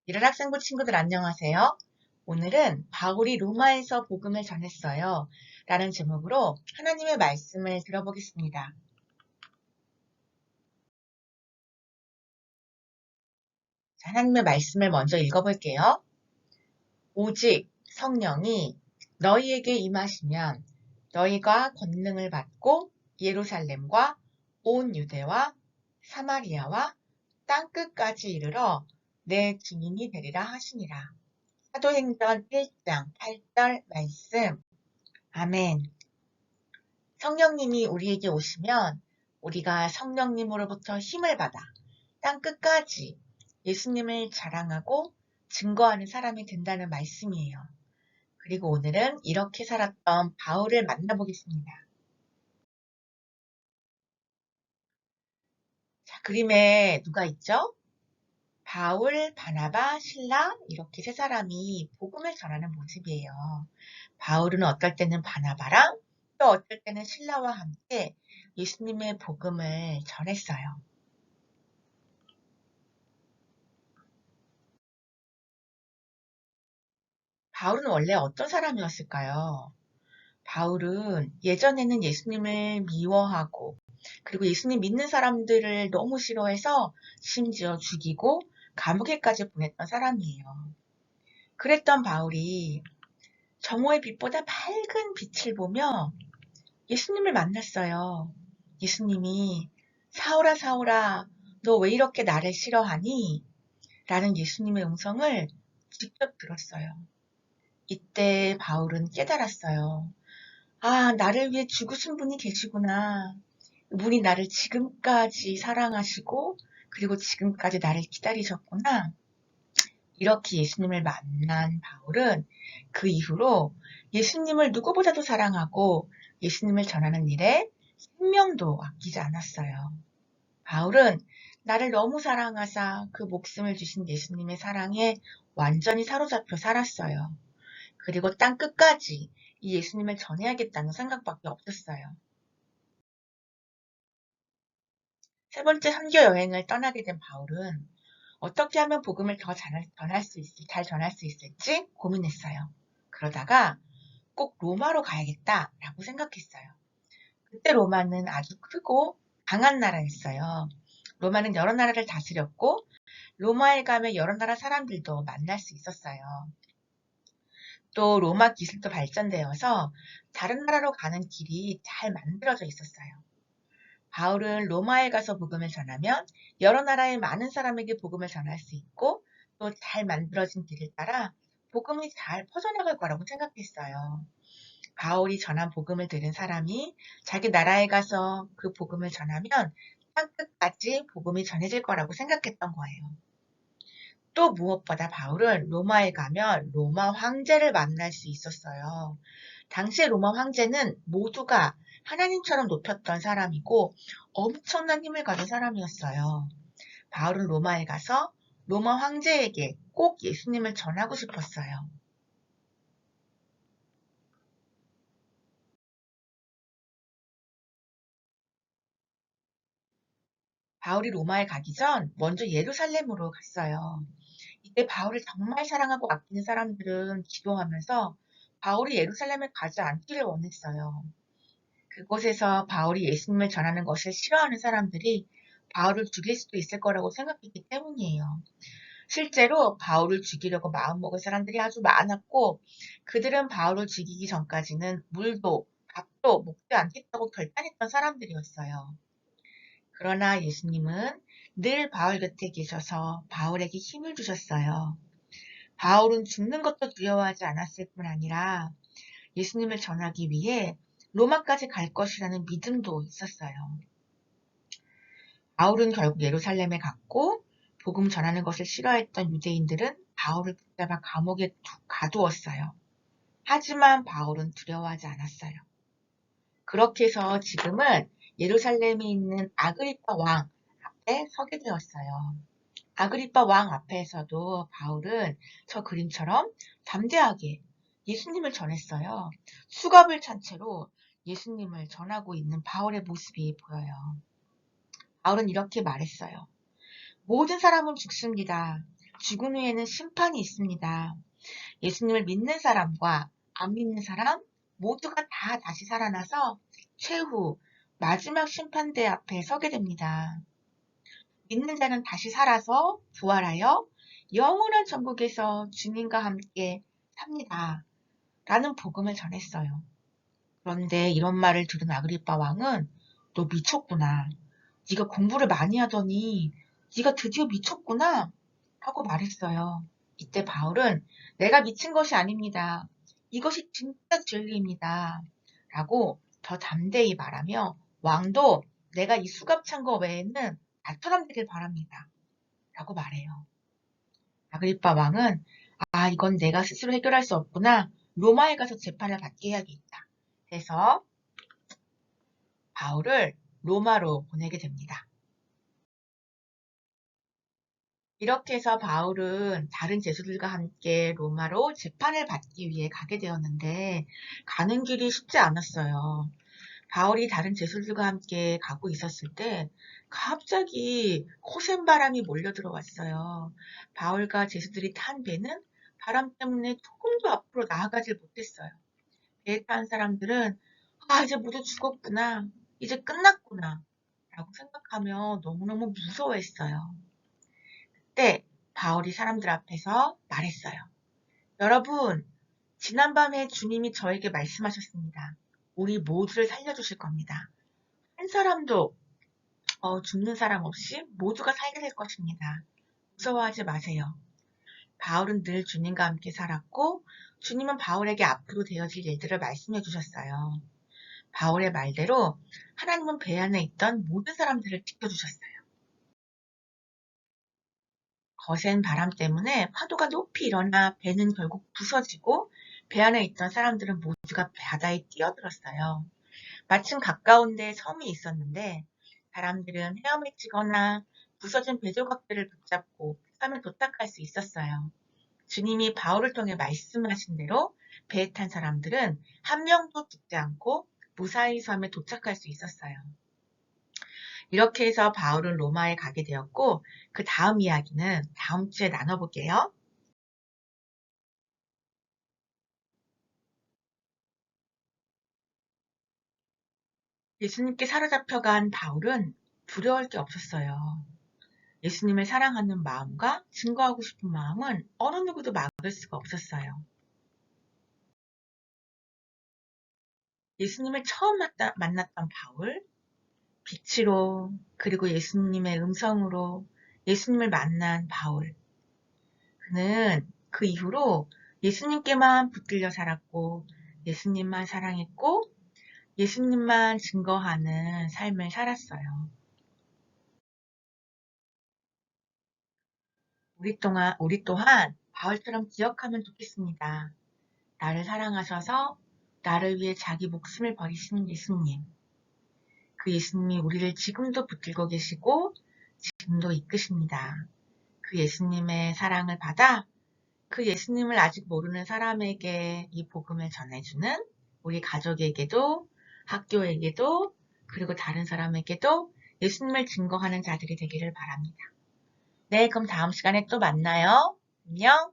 일일 학생부 친구들 안녕하세요. 오늘은 바울이 로마에서 복음을 전했어요. 라는 제목으로 하나님의 말씀을 들어보겠습니다. 자, 하나님의 말씀을 먼저 읽어볼게요. 오직 성령이 너희에게 임하시면 너희가 권능을 받고 예루살렘과 온 유대와 사마리아와 땅끝까지 이르러 내 증인이 되리라 하시니라. 사도행전 1장 8절 말씀. 아멘. 성령님이 우리에게 오시면 우리가 성령님으로부터 힘을 받아 땅 끝까지 예수님을 자랑하고 증거하는 사람이 된다는 말씀이에요. 그리고 오늘은 이렇게 살았던 바울을 만나보겠습니다. 자, 그림에 누가 있죠? 바울, 바나바, 실라 이렇게 세 사람이 복음을 전하는 모습이에요. 바울은 어떨 때는 바나바랑 또 어떨 때는 실라와 함께 예수님의 복음을 전했어요. 바울은 원래 어떤 사람이었을까요? 바울은 예전에는 예수님을 미워하고 그리고 예수님 믿는 사람들을 너무 싫어해서 심지어 죽이고 감옥에까지 보냈던 사람이에요. 그랬던 바울이 정오의 빛보다 밝은 빛을 보며 예수님을 만났어요. 예수님이 사울아 사울아 너 왜 이렇게 나를 싫어하니? 라는 예수님의 음성을 직접 들었어요. 이때 바울은 깨달았어요. 아, 나를 위해 죽으신 분이 계시구나. 분이 나를 지금까지 사랑하시고 그리고 지금까지 나를 기다리셨구나. 이렇게 예수님을 만난 바울은 그 이후로 예수님을 누구보다도 사랑하고 예수님을 전하는 일에 생명도 아끼지 않았어요. 바울은 나를 너무 사랑하사 그 목숨을 주신 예수님의 사랑에 완전히 사로잡혀 살았어요. 그리고 땅 끝까지 이 예수님을 전해야겠다는 생각밖에 없었어요. 세 번째 선교 여행을 떠나게 된 바울은 어떻게 하면 복음을 더 잘 전할 수 있을지 고민했어요. 그러다가 꼭 로마로 가야겠다라고 생각했어요. 그때 로마는 아주 크고 강한 나라였어요. 로마는 여러 나라를 다스렸고 로마에 가면 여러 나라 사람들도 만날 수 있었어요. 또 로마 기술도 발전되어서 다른 나라로 가는 길이 잘 만들어져 있었어요. 바울은 로마에 가서 복음을 전하면 여러 나라의 많은 사람에게 복음을 전할 수 있고 또 잘 만들어진 길을 따라 복음이 잘 퍼져나갈 거라고 생각했어요. 바울이 전한 복음을 들은 사람이 자기 나라에 가서 그 복음을 전하면 땅끝까지 복음이 전해질 거라고 생각했던 거예요. 또 무엇보다 바울은 로마에 가면 로마 황제를 만날 수 있었어요. 당시의 로마 황제는 모두가 하나님처럼 높였던 사람이고 엄청난 힘을 가진 사람이었어요. 바울은 로마에 가서 로마 황제에게 꼭 예수님을 전하고 싶었어요. 바울이 로마에 가기 전 먼저 예루살렘으로 갔어요. 이때 바울을 정말 사랑하고 아끼는 사람들은 기도하면서 바울이 예루살렘에 가지 않기를 원했어요. 그곳에서 바울이 예수님을 전하는 것을 싫어하는 사람들이 바울을 죽일 수도 있을 거라고 생각했기 때문이에요. 실제로 바울을 죽이려고 마음먹은 사람들이 아주 많았고 그들은 바울을 죽이기 전까지는 물도 밥도 먹지 않겠다고 결단했던 사람들이었어요. 그러나 예수님은 늘 바울 곁에 계셔서 바울에게 힘을 주셨어요. 바울은 죽는 것도 두려워하지 않았을 뿐 아니라 예수님을 전하기 위해 로마까지 갈 것이라는 믿음도 있었어요. 바울은 결국 예루살렘에 갔고 복음 전하는 것을 싫어했던 유대인들은 바울을 붙잡아 감옥에 가두었어요. 하지만 바울은 두려워하지 않았어요. 그렇게 해서 지금은 예루살렘에 있는 아그리파 왕 앞에 서게 되었어요. 아그리파 왕 앞에서도 바울은 저 그림처럼 담대하게 예수님을 전했어요. 수갑을 찬 채로 예수님을 전하고 있는 바울의 모습이 보여요. 바울은 이렇게 말했어요. 모든 사람은 죽습니다. 죽은 후에는 심판이 있습니다. 예수님을 믿는 사람과 안 믿는 사람 모두가 다 다시 살아나서 최후 마지막 심판대 앞에 서게 됩니다. 믿는 자는 다시 살아서 부활하여 영원한 천국에서 주님과 함께 삽니다. 라는 복음을 전했어요. 그런데 이런 말을 들은 아그리빠 왕은 너 미쳤구나. 네가 공부를 많이 하더니 네가 드디어 미쳤구나. 하고 말했어요. 이때 바울은 내가 미친 것이 아닙니다. 이것이 진짜 진리입니다. 라고 더 담대히 말하며 왕도 내가 이 수갑 찬 거 외에는 나처럼 되길 바랍니다. 라고 말해요. 아그리빠 왕은 이건 내가 스스로 해결할 수 없구나. 로마에 가서 재판을 받게 해야겠다. 해서 바울을 로마로 보내게 됩니다. 이렇게 해서 바울은 다른 제수들과 함께 로마로 재판을 받기 위해 가게 되었는데 가는 길이 쉽지 않았어요. 바울이 다른 제수들과 함께 가고 있었을 때 갑자기 거센 바람이 몰려 들어왔어요. 바울과 제수들이 탄 배는 바람 때문에 조금도 앞으로 나아가질 못했어요. 배에 탄 사람들은 이제 모두 죽었구나. 이제 끝났구나. 라고 생각하며 너무너무 무서워했어요. 그때 바울이 사람들 앞에서 말했어요. 여러분, 지난밤에 주님이 저에게 말씀하셨습니다. 우리 모두를 살려주실 겁니다. 한 사람도 죽는 사람 없이 모두가 살게 될 것입니다. 무서워하지 마세요. 바울은 늘 주님과 함께 살았고 주님은 바울에게 앞으로 되어질 일들을 말씀해 주셨어요. 바울의 말대로 하나님은 배 안에 있던 모든 사람들을 지켜주셨어요. 거센 바람 때문에 파도가 높이 일어나 배는 결국 부서지고 배 안에 있던 사람들은 모두가 바다에 뛰어들었어요. 마침 가까운 데 섬이 있었는데 사람들은 헤엄을 치거나 부서진 배 조각들을 붙잡고 섬에 도착할 수 있었어요. 주님이 바울을 통해 말씀하신 대로 배에 탄 사람들은 한 명도 죽지 않고 무사히 섬에 도착할 수 있었어요. 이렇게 해서 바울은 로마에 가게 되었고 그 다음 이야기는 다음 주에 나눠볼게요. 예수님께 사로잡혀간 바울은 두려울 게 없었어요. 예수님을 사랑하는 마음과 증거하고 싶은 마음은 어느 누구도 막을 수가 없었어요. 예수님을 처음 만났던 바울, 빛으로 그리고 예수님의 음성으로 예수님을 만난 바울. 그는 그 이후로 예수님께만 붙들려 살았고 예수님만 사랑했고 예수님만 증거하는 삶을 살았어요. 우리 또한 바울처럼 기억하면 좋겠습니다. 나를 사랑하셔서 나를 위해 자기 목숨을 버리시는 예수님. 그 예수님이 우리를 지금도 붙들고 계시고 지금도 이끄십니다. 그 예수님의 사랑을 받아 그 예수님을 아직 모르는 사람에게 이 복음을 전해주는 우리 가족에게도 학교에게도 그리고 다른 사람에게도 예수님을 증거하는 자들이 되기를 바랍니다. 네, 그럼 다음 시간에 또 만나요. 안녕.